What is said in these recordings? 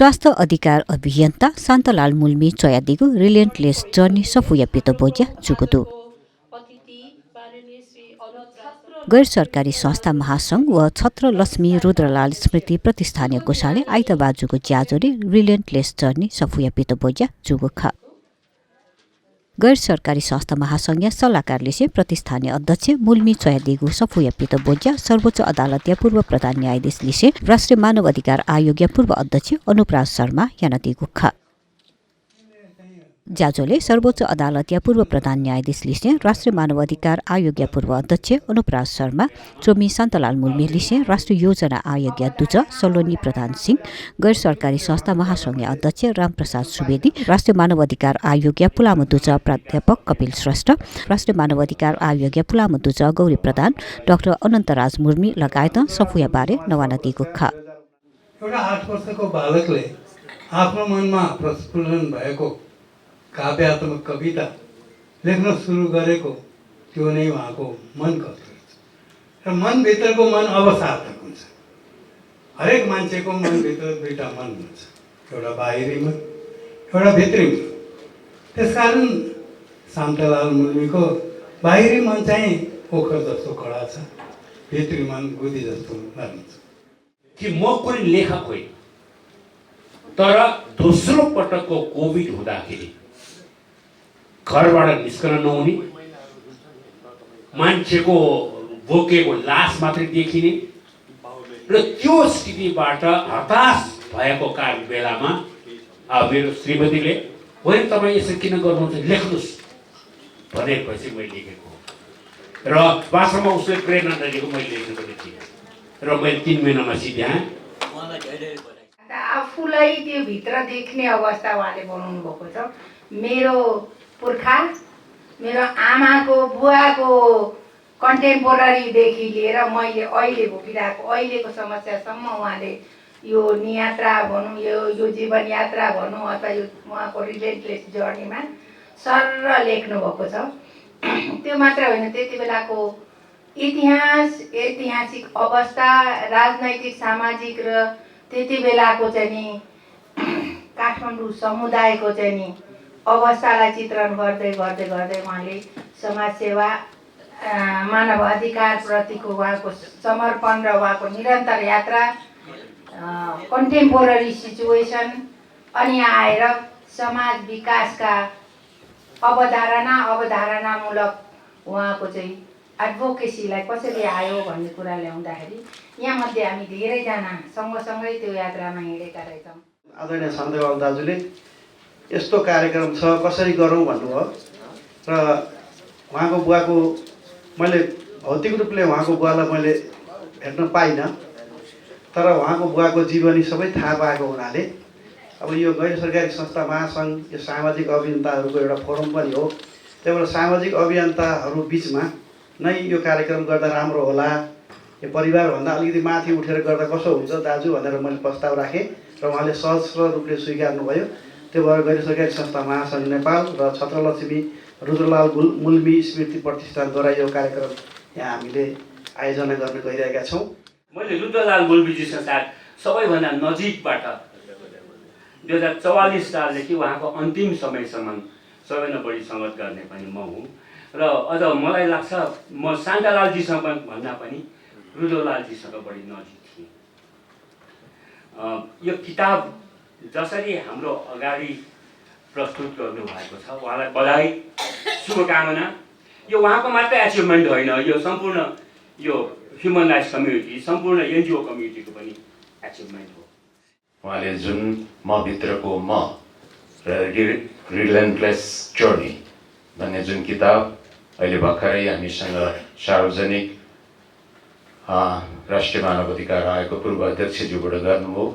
स्वास्थ्य अधिकार अभियन्ता शान्तलाल मुल्मी चयादिगु रिलेन्टलेस जर्नी सफुया पितो बोज्या जुगुदु गैर सरकारी संस्था महासंघ व छत्र लक्ष्मी रुद्रलाल स्मृति प्रतिष्ठानीय गोशाले आइतबार जुगु ज्याजोरी रिलेन्टलेस जर्नी सफुया पितो बोज्या जुगु ख गैर सरकारी संस्था महासंघीय सल्लाहकारले से प्रतिष्ठानीय अध्यक्ष मुल्मी चयादिगु सफुया पितो बोज्या सर्वोच्च अदालतीय पूर्व प्रधान न्यायाधीश लिसे राष्ट्रिय मानव अधिकार आयोग पूर्व अध्यक्ष अनुपराज शर्मा यानदिगु ख ज्याजोले सर्वोच्च अदालतीय पूर्व प्रधान न्यायाधीश लिसे राष्ट्रिय मानवाधिकार आयोग पूर्व अध्यक्ष अनुपराज शर्मा चोमी शान्तलाल मुल्मी लिसे राष्ट्रिय योजना आयोग दुज सलोनी प्रधान सिंह गैर सरकारी संस्था महासंघीय अध्यक्ष रामप्रसाद सुवेदी राष्ट्रिय मानवाधिकार आयोग पुलामो दुज प्राध्यापक कपिल श्रेष्ठ राष्ट्रिय मानवाधिकार आयोग पुलामो दुज गौरी प्रधान डाक्टर अनन्तराज मुर्मी लगायत सफुया बारे नवाना दिएको ख एउटा 8 वर्षको बालकले आफ्नो मनमा प्रस्फुटन भएको काव्यात्मक कविता लेख्न सुरु गरेको त्यो नै उहाँको मन कस्तो छ र मनभित्रको मन अवसार्थक हुन्छ। हरेक मान्छेको मनभित्र दुईटा मन हुन्छ, एउटा बाहिरी मन एउटा भित्री मन। त्यसकारण शान्तलाल मुल्मीको बाहिरी मन चाहिँ पोखर जस्तो कडा छ, भित्री मन गुदी जस्तो नरम छ। कि म कुनै लेखक होइन, तर दोस्रो पटकको कोभिड हुँदाखेरि घरबाट निस्कन नहुने, मान्छेको बोकेको लास मात्रै देखिने र त्यो स्थितिबाट हताश भएको बेलामा मेरो श्रीमतीले होइन तपाईँ यसो किन गर्नुहुन्छ, लेख्नुहोस् भनेपछि मैले लेखेको र वास्तवमा उसले प्रेरणा नदिएको मैले लेखेको थिएँ र मैले 3 महिनामा सिध्याएँ। आफूलाई त्यो भित्र देख्ने अवस्था उहाँले बनाउनु भएको छ। मेरो पुर्खा, मेरो आमाको बुवाको कन्टेम्पोररीदेखि लिएर मैले अहिले भोगिरहेको अहिलेको समस्यासम्म उहाँले यो नियात्रा भनौँ, यो जीवन यात्रा भनौँ अथवा यो उहाँको रिलेन्टलेस जर्नीमा सर लेख्नु भएको छ। त्यो मात्र होइन, त्यति बेलाको इतिहास, ऐतिहासिक अवस्था, राजनैतिक सामाजिक र त्यति बेलाको चाहिँ नि काठमाडौँ समुदायको चाहिँ नि अवस्थालाई चित्रण गर्दै गर्दै गर्दै उहाँले समाजसेवा, मानव अधिकार प्रतिको उहाँको समर्पण र उहाँको निरन्तर यात्रा, कन्टेम्पोररी सिचुएसन, अनि आएर समाज विकासका अवधारणामूलक उहाँको चाहिँ एडभोकेसीलाई कसरी आयो भन्ने कुरा ल्याउँदाखेरि यहाँ मध्ये हामी धेरैजना सँगसँगै त्यो यात्रामा हिँडेका रहेछौँ। आदरणीय शान्तलाल दाजुले यस्तो कार्यक्रम छ कसरी गरौँ भन्नुभयो र उहाँको बुवाको मैले भौतिक रूपले उहाँको बुवालाई मैले भेट्न पाइनँ, तर उहाँको बुवाको जीवनी सबै थाहा पाएको हुनाले अब यो गैर सरकारी संस्था महासङ्घ यो सामाजिक अभियन्ताहरूको एउटा फोरम पनि हो, त्यही भएर सामाजिक अभियन्ताहरू बिचमा नै यो कार्यक्रम गर्दा राम्रो होला, यो परिवारभन्दा अलिकति माथि उठेर गर्दा कसो हुन्छ दाजु भनेर मैले प्रस्ताव राखेँ र उहाँले सहज रूपले स्वीकार्नुभयो। त्यो भएर गैर सरकारी संस्था महासङ्घ नेपाल र छत्रलक्ष्मी रुद्रलाल मुल्मी स्मृति प्रतिष्ठानद्वारा यो कार्यक्रम यहाँ हामीले आयोजना गर्न गइरहेका छौँ। मैले रुद्रलाल मुल्मीजीसँग साथ सबैभन्दा नजिकबाट 2044 सालदेखि उहाँको अन्तिम समयसम्म सबैभन्दा बढी सङ्गत गर्ने पनि म हुँ र अझ मलाई लाग्छ म शान्तलालजीसँग भन्दा पनि रुद्रलालजीसँग बढी नजिक थिएँ। यो किताब जसरी हाम्रो अगाडि प्रस्तुत गर्नुभएको छ उहाँलाई बधाई, शुभकामना। यो उहाँको मात्रै एचिभमेन्ट होइन, यो सम्पूर्ण यो ह्युमन राइट्स कम्युनिटी, सम्पूर्ण एनजिओ कम्युनिटीको पनि एचिभमेन्ट हो। उहाँले जुन म भित्रको म र रिलेन्टलेस जर्नी भन्ने जुन किताब अहिले भर्खरै हामीसँग सार्वजनिक राष्ट्रिय मानव अधिकार आयोगको पूर्व अध्यक्षज्यूबाट गर्नुभयो,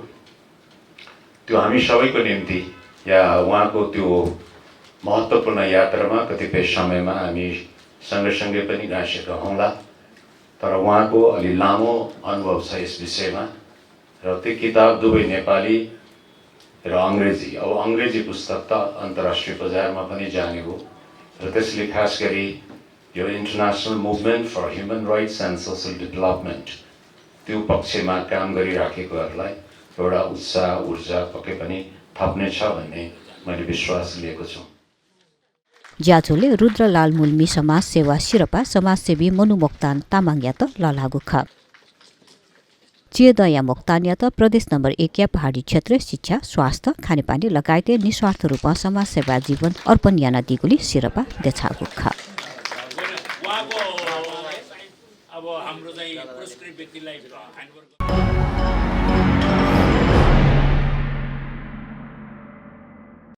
त्यो हामी सबैको निम्ति या उहाँको त्यो महत्त्वपूर्ण यात्रामा कतिपय समयमा हामी सँगसँगै पनि गाँसेका हौँला, तर उहाँको अलि लामो अनुभव छ यस विषयमा र त्यो किताब दुवै नेपाली र अङ्ग्रेजी, अब अङ्ग्रेजी पुस्तक त अन्तर्राष्ट्रिय बजारमा पनि जाने हो र त्यसले खास गरी यो international movement for human rights and social development त्यो पक्षमा काम गरिराखेकोहरूलाई एउटा उत्साह ऊर्जा पक्कै पनि थप्नेछ भन्ने मैले विश्वास लिएको छु। ज्याझोले रुद्रलाल मुल्मी समाज सेवा शिरपा समाजसेवी मनु मोक्तान तामाङ या त ललागु ख चियदया मोक्तान या त प्रदेश नम्बर 1 या पहाडी क्षेत्र शिक्षा स्वास्थ्य खानेपानी लगायत निस्वार्थ रूपमा समाज सेवा जीवन अर्पण याना दिगुली शिरपा देछागु ख अब हाम्रो चाहिँ पुरस्कृत व्यक्तिलाई